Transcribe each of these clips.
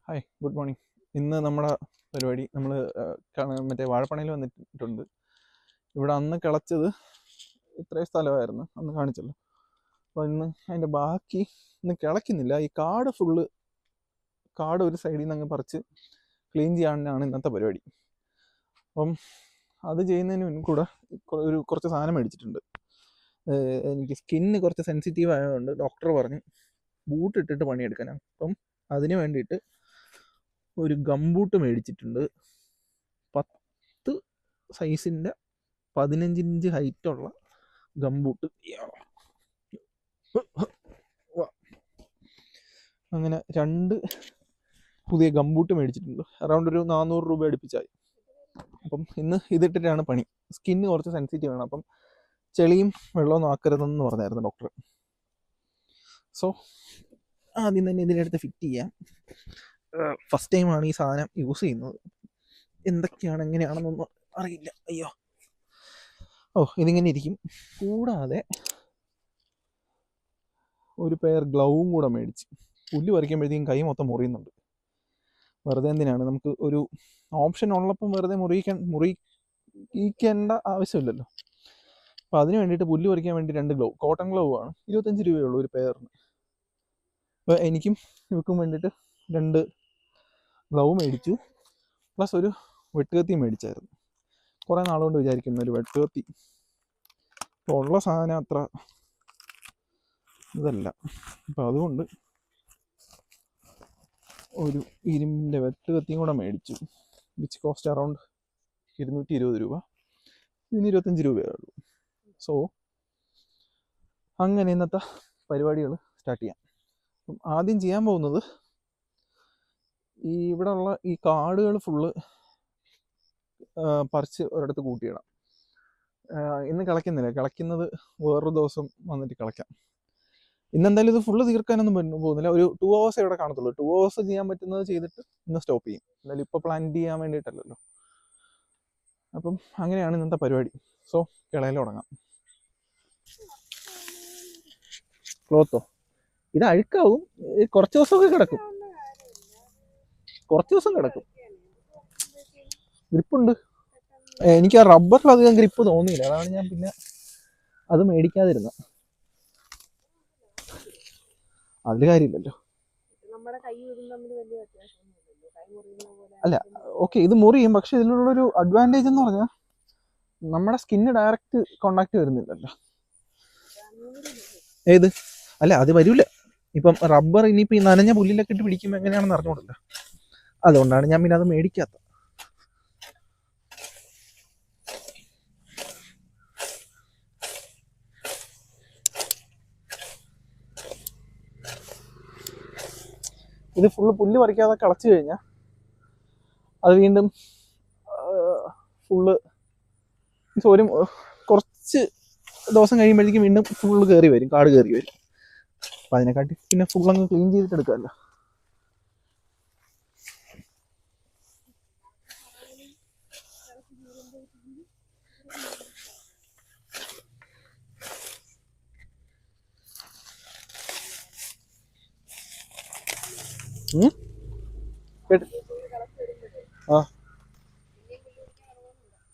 Hi, good morning. ഇന്ന് നമ്മുടെ പരിപാടി നമ്മൾ മറ്റേ വാഴപ്പണയിൽ വന്നിട്ടുണ്ട്. ഇവിടെ അന്ന് കിളച്ചത് ഇത്രയും സ്ഥലമായിരുന്നു, അന്ന് കാണിച്ചല്ലോ. അപ്പോൾ ഇന്ന് അതിൻ്റെ ബാക്കി ഇന്ന് കിളയ്ക്കുന്നില്ല. ഈ കാട് ഒരു സൈഡിൽ നിന്ന് അങ്ങ് പറിച്ച് ക്ലീൻ ചെയ്യാനാണ് ഇന്നത്തെ പരിപാടി. അപ്പം അത് ചെയ്യുന്നതിന് മുൻകൂടെ കുറച്ച് സാധനം മേടിച്ചിട്ടുണ്ട്. എനിക്ക് സ്കിന്ന് കുറച്ച് സെൻസിറ്റീവ് ആയതുകൊണ്ട് ഡോക്ടർ പറഞ്ഞ് ബൂട്ട് ഇട്ടിട്ട് പണിയെടുക്കാനാണ്. അപ്പം അതിന് വേണ്ടിയിട്ട് ഒരു ഗംബൂട്ട് മേടിച്ചിട്ടുണ്ട്. 10 സൈസിൻ്റെ 15 ഇഞ്ച് ഹൈറ്റുള്ള ഗംബൂട്ട്. അങ്ങനെ 2 പുതിയ ഗംബൂട്ട് മേടിച്ചിട്ടുണ്ട്. അറൗണ്ട് ഒരു 400 രൂപ അടുപ്പിച്ചായി. അപ്പം ഇന്ന് ഇതിട്ടിട്ടാണ് പണി. സ്കിന്ന് കുറച്ച് സെൻസിറ്റീവ് ആണ്, അപ്പം ചെളിയും വെള്ളമൊന്നും ആക്കരുതെന്ന് പറഞ്ഞായിരുന്നു ഡോക്ടർ. സോ ആദ്യം തന്നെ ഇതിനടുത്ത് ഫിറ്റ് ചെയ്യാം. ഫസ്റ്റ് ടൈമാണ് ഈ സാധനം യൂസ് ചെയ്യുന്നത്. എന്തൊക്കെയാണ് എങ്ങനെയാണെന്നൊന്നും അറിയില്ല. അയ്യോ, ഇതിങ്ങനെ ഇരിക്കും. കൂടാതെ ഒരു പെയർ ഗ്ലൗവും കൂടെ മേടിച്ച്. പുല്ല് പറിക്കുമ്പോഴത്തേക്കും കൈ മൊത്തം മുറിയുന്നുണ്ട്. വെറുതെ എന്തിനാണ്, നമുക്ക് ഒരു ഓപ്ഷൻ ഉള്ളപ്പം വെറുതെ മുറിയിക്കേണ്ട ആവശ്യമില്ലല്ലോ. അപ്പോൾ അതിന് വേണ്ടിയിട്ട് പുല്ല് പറിക്കാൻ വേണ്ടി 2 ഗ്ലൗ, കോട്ടൺ ഗ്ലൗ ആണ്. 25 രൂപയുള്ളൂ ഒരു പെയറിന്. അപ്പോൾ എനിക്കും ഇവക്കും വേണ്ടിയിട്ട് 2 ഗ്ലൗ മേടിച്ചു. പ്ലസ് ഒരു വെട്ടുകത്തി മേടിച്ചായിരുന്നു. കുറേ നാളുകൊണ്ട് വിചാരിക്കുന്ന ഒരു വെട്ടുകത്തി. അപ്പോൾ ഉള്ള സാധനം അത്ര ഇതല്ല. അപ്പോൾ അതുകൊണ്ട് ഒരു ഇരുമ്പിൻ്റെ വെട്ടുകത്തിയും കൂടെ മേടിച്ചു. വിച്ച് കോസ്റ്റ് അറൗണ്ട് 220 രൂപ. ഇതിന് 25 രൂപയേ ഉള്ളൂ. സോ അങ്ങനെ ഇന്നത്തെ പരിപാടികൾ സ്റ്റാർട്ട് ചെയ്യാം. അപ്പം ആദ്യം ചെയ്യാൻ പോകുന്നത്, ഇവിടെ ഉള്ള ഈ കാടുകൾ ഫുള്ള് പറിച്ച് ഒരിടത്ത് കൂട്ടിയിടാം. ഇന്ന് കിളയ്ക്കുന്നത് വേറൊരു ദിവസം വന്നിട്ട് കിളയ്ക്കാം. ഇന്നെന്തായാലും ഇത് ഫുള്ള് തീർക്കാനൊന്നും പോകുന്നില്ല. ഒരു 2 hours ഇവിടെ കാണത്തുള്ളൂ. 2 hours ചെയ്യാൻ പറ്റുന്നത് ചെയ്തിട്ട് ഇന്ന് സ്റ്റോപ്പ് ചെയ്യും. എന്തായാലും ഇപ്പോൾ പ്ലാൻ ചെയ്യാൻ വേണ്ടിയിട്ടല്ലല്ലോ. അപ്പം അങ്ങനെയാണ് ഇന്നത്തെ പരിപാടി. സോ കിളയിൽ തുടങ്ങാം. ക്ലോത്തോ ഇത് അഴുക്കാവും. കുറച്ച് ദിവസമൊക്കെ കിടക്കും. ഗ്രിപ്പുണ്ട്. എനിക്ക് ആ റബ്ബറിലധികം ഗ്രിപ്പ് തോന്നിയില്ല. അതാണ് ഞാൻ പിന്നെ അത് മേടിക്കാതിരുന്നത്. അതിൽ കാര്യമില്ലല്ലോ. അല്ല, ഓക്കെ, ഇത് മുറിയും. പക്ഷെ ഇതിലുള്ളൊരു അഡ്വാൻറ്റേജ് എന്ന് പറഞ്ഞാൽ നമ്മുടെ സ്കിന്ന് ഡയറക്റ്റ് കോണ്ടാക്ട് വരുന്നില്ലല്ലോ. ഏത്? അല്ല, അത് വരില്ല. ഇപ്പം റബ്ബർ ഇനിയിപ്പോൾ ഈ നനഞ്ഞ പുല്ലിലൊക്കെ ഇട്ട് പിടിക്കുമ്പോൾ എങ്ങനെയാണെന്ന് അറിഞ്ഞൂടല്ലോ. അതുകൊണ്ടാണ് ഞാൻ പിന്നെ അത് മേടിക്കാത്തത്. ഇത് ഫുള്ള് പുല്ല് പറിക്കാതെ കളച്ചു കഴിഞ്ഞാൽ അത് വീണ്ടും ഫുള്ള് ഒരു കുറച്ച് ദിവസം കഴിയുമ്പോഴേക്കും വീണ്ടും ഫുള്ള് കയറി വരും, കാട് കയറി വരും. അപ്പം അതിനെക്കാട്ടി പിന്നെ ഫുള്ളങ്ങ് ക്ലീൻ ചെയ്തിട്ട് എടുക്കാമല്ലോ.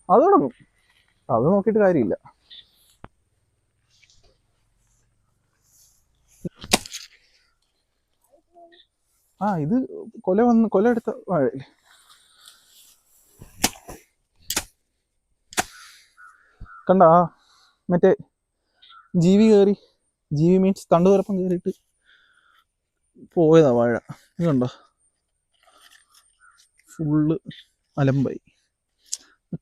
അത് തുടങ്ങും. അത് നോക്കിയിട്ട് കാര്യമില്ല. ഇത് കൊല എടുത്ത വാഴയില്ലേ. കണ്ട, മറ്റേ ജീവി മീൻസ് തണ്ടുതുരപ്പം കയറിയിട്ട് പോയതാ വാഴ. ഇത് കണ്ടോ, ഫുള്ള് അലമ്പായി.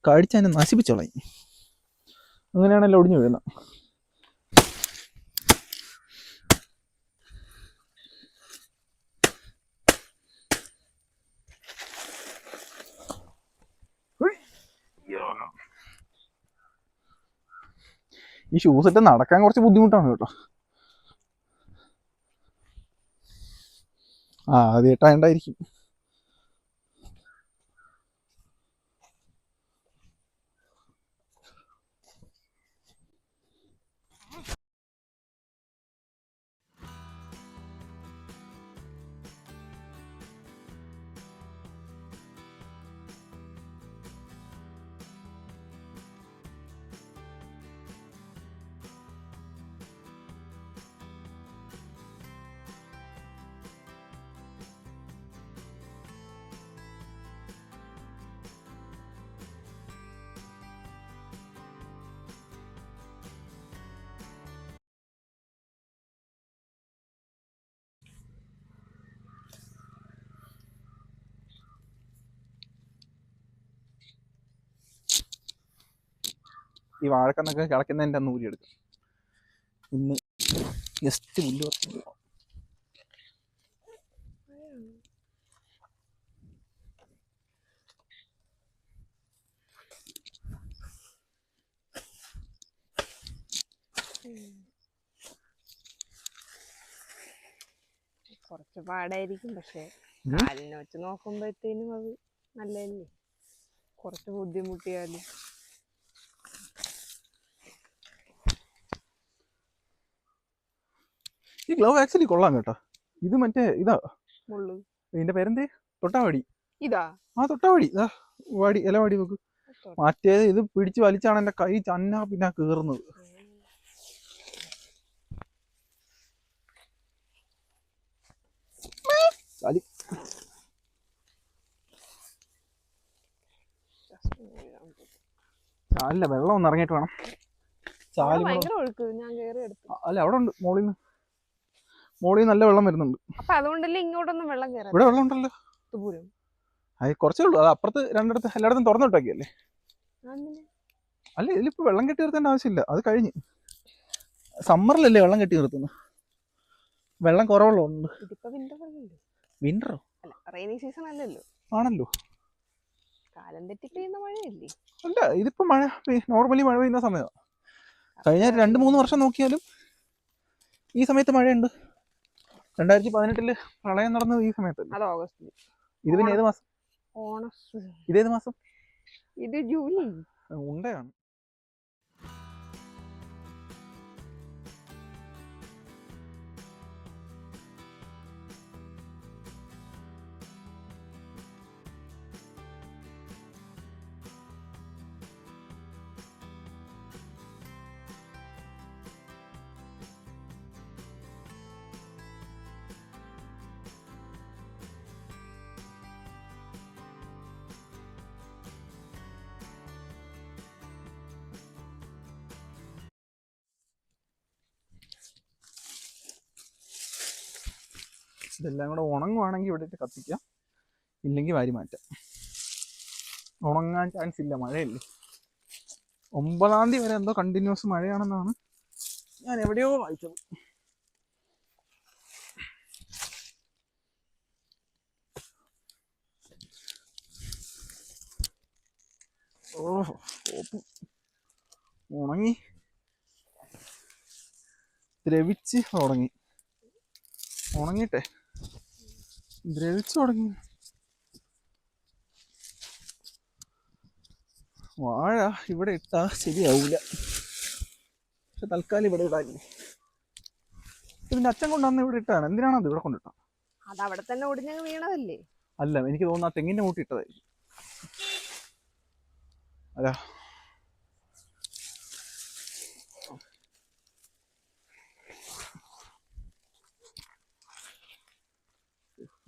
കടിച്ചതിനെ നശിപ്പിച്ചോളാം. അങ്ങനെയാണല്ലോ ഒടിഞ്ഞു വീഴുന്ന. ഈ ഷൂസ് ഇട്ട് നടക്കാൻ കുറച്ച് ബുദ്ധിമുട്ടാണ് കേട്ടോ. ആദ്യമായിട്ടായിരിക്കും. ഈ വാഴക്കന്നൊക്കെ കിളയ്ക്കുന്നതിൻ്റെ അന്ന് ഊരിയെടുക്കും. ഇന്ന് ജസ്റ്റ് പുല്ല് പറിച്ചു. കുറച്ച് പാടായിരിക്കും, പക്ഷെ കാലിനെ വെച്ച് നോക്കുമ്പോഴത്തേനും അത് നല്ലതല്ലേ. കുറച്ച് ബുദ്ധിമുട്ടിയാലും ഈ ഗ്ലൗ ആക്ച്വലി കൊള്ളാം കേട്ടോ. ഇത് മറ്റേ ഇതാ മുള്ളു. ഇതിന്റെ പേരെന്തേ? തൊട്ടാവടി. ഇതാ തൊട്ടാവടി. ഇതാ വാടി, ഇല വാടി വെക്ക്. മറ്റേത് ഇത് പിടിച്ച് വലിച്ചാണ് എന്റെ കൈ ചന്നാ പിന്നെ കീറുന്നത്. ചാലില്ല, വെള്ളം ഒന്ന് ഇറങ്ങിയിട്ട് വേണം. ചാല് അല്ല, അവിടെ ഉണ്ട്. മോളിൽ നല്ല വെള്ളം വരുന്നുണ്ട്. അതുകൊണ്ടല്ലേ ഇങ്ങോട്ടൊന്നും വെള്ളം കയറാ. ഇവിടെ വെള്ളം ഉണ്ടല്ലോ. അത് കുറച്ചേ ഉള്ളൂ. അത് അപ്പുറത്ത് രണ്ടിടത്ത് എല്ലായിടത്തും തുറന്നിട്ടൊക്കെയല്ലേ. അല്ല, ഇതിലിപ്പോ വെള്ളം കെട്ടി നിർത്തേണ്ട ആവശ്യമില്ല. അത് കഴിഞ്ഞ് സമ്മറിലല്ലേ വെള്ളം കെട്ടി നിർത്തുന്നത്. വെള്ളം കുറവുള്ളതുണ്ട്. വിന്ററോ? റെയിനി സീസൺ അല്ലല്ലോ. ആണല്ലോ. കാലം തെറ്റി പെയ്യുന്ന മഴയല്ലേ. അല്ല, ഇതിപ്പോ മഴ നോർമലി മഴ പെയ്യുന്ന സമയമാണ്. കഴിഞ്ഞ 2-3 വർഷം നോക്കിയാലും ഈ സമയത്ത് മഴയുണ്ട്. 2018 പ്രളയം നടന്നത് ഈ സമയത്തല്ലേ. അത് ഓഗസ്റ്റിൽ. ഇത് പിന്നെ ഏത് മാസം? ഇതേത് മാസം? ഇത് ജൂലൈ. ഉണ്ടയാണ്. ഇതെല്ലാം കൂടെ ഉണങ്ങുവാണെങ്കിൽ ഇവിടെ ഇട്ട് കത്തിക്കാം, ഇല്ലെങ്കിൽ വാരി മാറ്റാം. ഉണങ്ങാൻ ചാൻസ് ഇല്ല, മഴയല്ലേ. 9-ാം തീയതി വരെ എന്തോ കണ്ടിന്യൂസ് മഴയാണെന്നാണ് ഞാൻ എവിടെയോ വായിച്ചത്. ഉണങ്ങി ദ്രവിച്ച് തുടങ്ങി. ഉണങ്ങിട്ടെ ദ്രവിച്ചു തുടങ്ങി. വാഴ ഇവിടെ ഇട്ടാ ശരിയാവൂല, പക്ഷെ തൽക്കാലം ഇവിടെ ഇടാല്ലേ. ഇതിന്റെ അച്ഛൻ കൊണ്ടുവന്ന് ഇവിടെ ഇട്ടാണ്. എന്തിനാണത് ഇവിടെ കൊണ്ടിട്ട? അത് അവിടെ തന്നെ ഒടിഞ്ഞങ്ങ് വീണതല്ലേ. അല്ല, എനിക്ക് തോന്നുന്നു ആ തെങ്ങിന്റെ മൂട്ടി ഇട്ടതായിരിക്കും. അല്ല,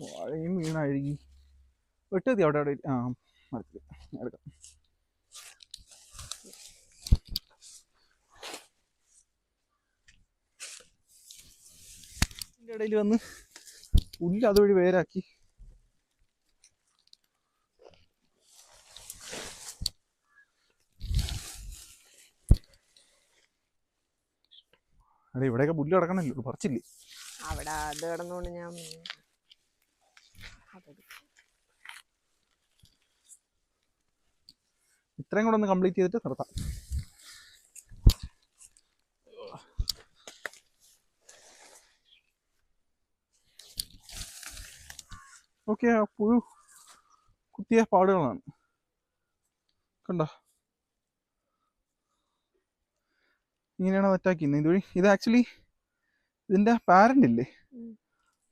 വാഴയും വീണ അഴുകി. വെട്ടതി അവിടെ എടുക്കാം. ഇതിൻ്റെ ഇടയിൽ വന്ന് പുല്ല് അതുവഴി വേരാക്കി. അതെ, ഇവിടെയൊക്കെ പുല്ല് കിടക്കണല്ലോ, പറിച്ചില്ലേ. അവിടെ അത് കിടന്നുകൊണ്ട് ഞാൻ ഇത്രയും കൂടെ ഒന്ന് കംപ്ലീറ്റ് ചെയ്തിട്ട് നിർത്താം. ഓക്കെ, പുഴു കുത്തിയ പാടുകളാണ് കണ്ടോ. ഇങ്ങനെയാണ് അറ്റാക്ക് ചെയ്യുന്നത് ഇതുവഴി. ഇത് ആക്ച്വലി ഇതിൻ്റെ പാരൻ്റ് ഇല്ലേ,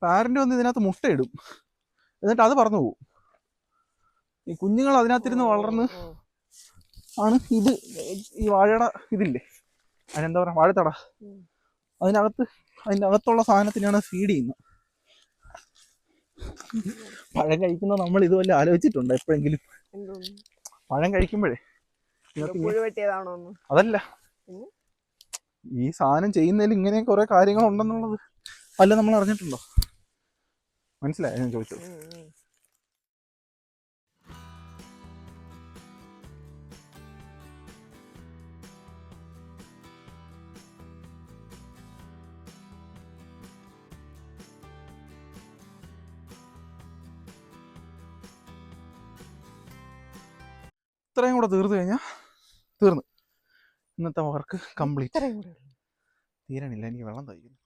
പാരൻ്റ് വന്ന് ഇതിനകത്ത് മുട്ടയിടും, എന്നിട്ട് അത് പറന്നു പോകും. ഈ കുഞ്ഞുങ്ങൾ അതിനകത്തിരുന്ന് വളർന്ന് ആണ് ഇത് ഈ വാഴയുടെ ഇതില്ലേ, അതിനെന്താ പറയുക, വാഴത്തട, അതിൻ്റെ അകത്തുള്ള സാധനത്തിനാണ് ഫീഡ് ചെയ്യുന്നത്. പഴം കഴിക്കുന്നത് നമ്മൾ ഇതുപോലെ ആലോചിച്ചിട്ടുണ്ടോ എപ്പോഴെങ്കിലും? പഴം കഴിക്കുമ്പോഴേ അതല്ല, ഈ സാധനം ചെയ്യുന്നതിൽ ഇങ്ങനെ കുറെ കാര്യങ്ങൾ ഉണ്ടെന്നുള്ളത് അല്ല നമ്മൾ അറിഞ്ഞിട്ടുണ്ടോ? മനസ്സിലായോ ഞാൻ ചോദിച്ചത്? ഇത്രയും കൂടെ തീർന്നു കഴിഞ്ഞാൽ തീർന്നു. ഇന്നത്തെ വർക്ക് കംപ്ലീറ്റ്. ഇത്രയും കൂടെ ഉള്ളൂ. തീരണില്ല, എനിക്ക് വെള്ളം തയ്ക്കുന്നു.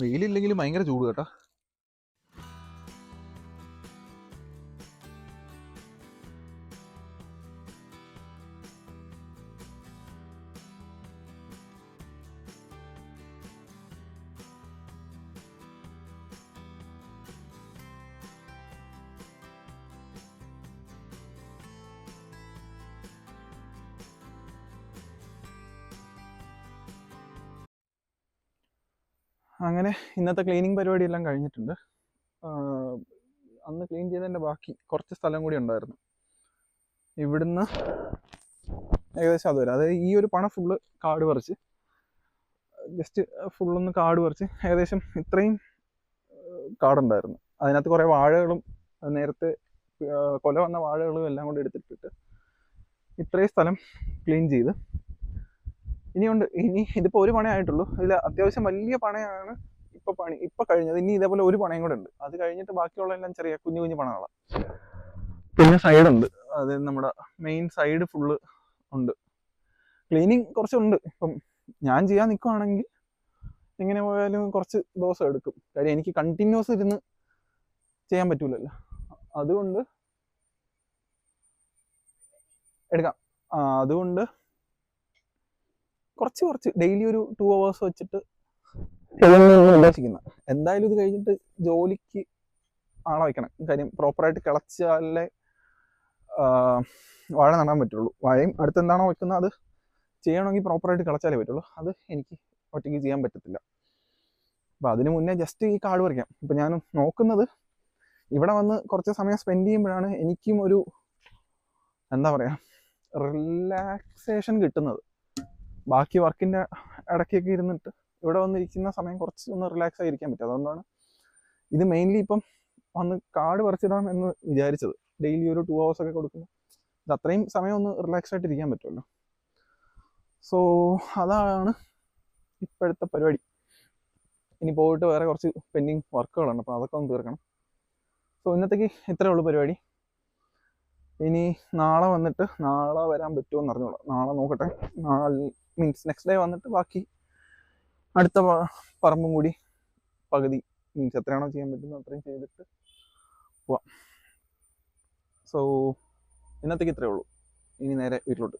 വെയിലില്ലെങ്കിലും ഭയങ്കര ചൂട് കേട്ടോ. അങ്ങനെ ഇന്നത്തെ ക്ലീനിങ് പരിപാടിയെല്ലാം കഴിഞ്ഞിട്ടുണ്ട്. അന്ന് ക്ലീൻ ചെയ്തതിൻ്റെ ബാക്കി കുറച്ച് സ്ഥലം കൂടി ഉണ്ടായിരുന്നു. ഇവിടുന്ന് ഏകദേശം അതുവരെ, അതായത് ഈ ഒരു പണ ഫുള്ള് കാട് പറിച്ച്, ജസ്റ്റ് ഫുള്ളൊന്ന് കാട് പറിച്ച് ഏകദേശം ഇത്രയും കാടുണ്ടായിരുന്നു. അതിനകത്ത് കുറേ വാഴകളും നേരത്തെ കൊല വന്ന വാഴകളും എല്ലാം കൂടി എടുത്തിട്ടിട്ട് ഇത്രയും സ്ഥലം ക്ലീൻ ചെയ്ത് ഇനിയുണ്ട്. ഇനി ഇതിപ്പോൾ ഒരു പണയായിട്ടുള്ളൂ. ഇതിൽ അത്യാവശ്യം വലിയ പണയാണ് ഇപ്പം കഴിഞ്ഞത്. ഇനി ഇതേപോലെ ഒരു പണയും കൂടെ ഉണ്ട്. അത് കഴിഞ്ഞിട്ട് ബാക്കിയുള്ള എല്ലാം ചെറിയ കുഞ്ഞു കുഞ്ഞു പണകളാണ്. പിന്നെ സൈഡുണ്ട്, അത് നമ്മുടെ മെയിൻ സൈഡ് ഫുള്ള് ഉണ്ട്. ക്ലീനിങ് കുറച്ചുണ്ട്. ഇപ്പം ഞാൻ ചെയ്യാൻ നിൽക്കുവാണെങ്കിൽ എങ്ങനെ പോയാലും കുറച്ച് ദിവസം എടുക്കും. കാര്യം എനിക്ക് കണ്ടിന്യൂസ് ഇരുന്ന് ചെയ്യാൻ പറ്റൂലല്ലോ. അതുകൊണ്ട് എടുക്കാം. അതുകൊണ്ട് കുറച്ച് ഡെയിലി ഒരു 2 hours വെച്ചിട്ട് ഉദ്ദേശിക്കുന്നത്. എന്തായാലും ഇത് കഴിഞ്ഞിട്ട് ജോലിക്ക് ആളെ വയ്ക്കണം. കാര്യം പ്രോപ്പറായിട്ട് കിളച്ചാലേ വാഴ നടാൻ പറ്റുള്ളൂ. വാഴയും അടുത്ത് എന്താണോ വെക്കുന്നത് അത് ചെയ്യണമെങ്കിൽ പ്രോപ്പറായിട്ട് കിളച്ചാലേ പറ്റുള്ളൂ. അത് എനിക്ക് ഒറ്റയ്ക്ക് ചെയ്യാൻ പറ്റത്തില്ല. അപ്പം അതിന് മുന്നേ ജസ്റ്റ് ഈ കാട് പറിക്കാം. ഇപ്പം ഞാൻ നോക്കുന്നത് ഇവിടെ വന്ന് കുറച്ച് സമയം സ്പെൻഡ് ചെയ്യുമ്പോഴാണ് എനിക്കും ഒരു എന്താ പറയുക റിലാക്സേഷൻ കിട്ടുന്നത്. ബാക്കി വർക്കിൻ്റെ ഇടയ്ക്കൊക്കെ ഇരുന്നിട്ട് ഇവിടെ വന്നിരിക്കുന്ന സമയം കുറച്ച് ഒന്ന് റിലാക്സ് ആയിരിക്കാൻ പറ്റും. അതുകൊണ്ടാണ് ഇത് മെയിൻലി ഇപ്പം വന്ന് കാട് പറിച്ചിടാം എന്ന് വിചാരിച്ചത്. ഡെയിലി ഒരു 2 hours ഒക്കെ കൊടുക്കുമ്പോൾ ഇത് അത്രയും സമയം ഒന്ന് റിലാക്സ് ആയിട്ട് ഇരിക്കാൻ പറ്റുമല്ലോ. സോ അതാണ് ഇപ്പോഴത്തെ പരിപാടി. ഇനി പോയിട്ട് വേറെ കുറച്ച് പെൻഡിങ് വർക്കുകളുണ്ട്, അപ്പോൾ അതൊക്കെ ഒന്ന് തീർക്കണം. സോ ഇന്നത്തേക്ക് ഇത്രയേ ഉള്ളൂ പരിപാടി. ഇനി നാളെ വന്നിട്ട്, നാളെ വരാൻ പറ്റുമോ എന്ന് അറിഞ്ഞോളാം. നാളെ നോക്കട്ടെ. നെക്സ്റ്റ് ഡേ വന്നിട്ട് ബാക്കി അടുത്ത പറമ്പും കൂടി പകുതി എത്രയാണോ ചെയ്യാൻ പറ്റുന്നത് അത്രയും ചെയ്തിട്ട് പോവാം. സോ ഇന്നത്തേക്ക് ഇത്രയേ ഉള്ളൂ. ഇനി നേരെ വീട്ടിലോട്ട്.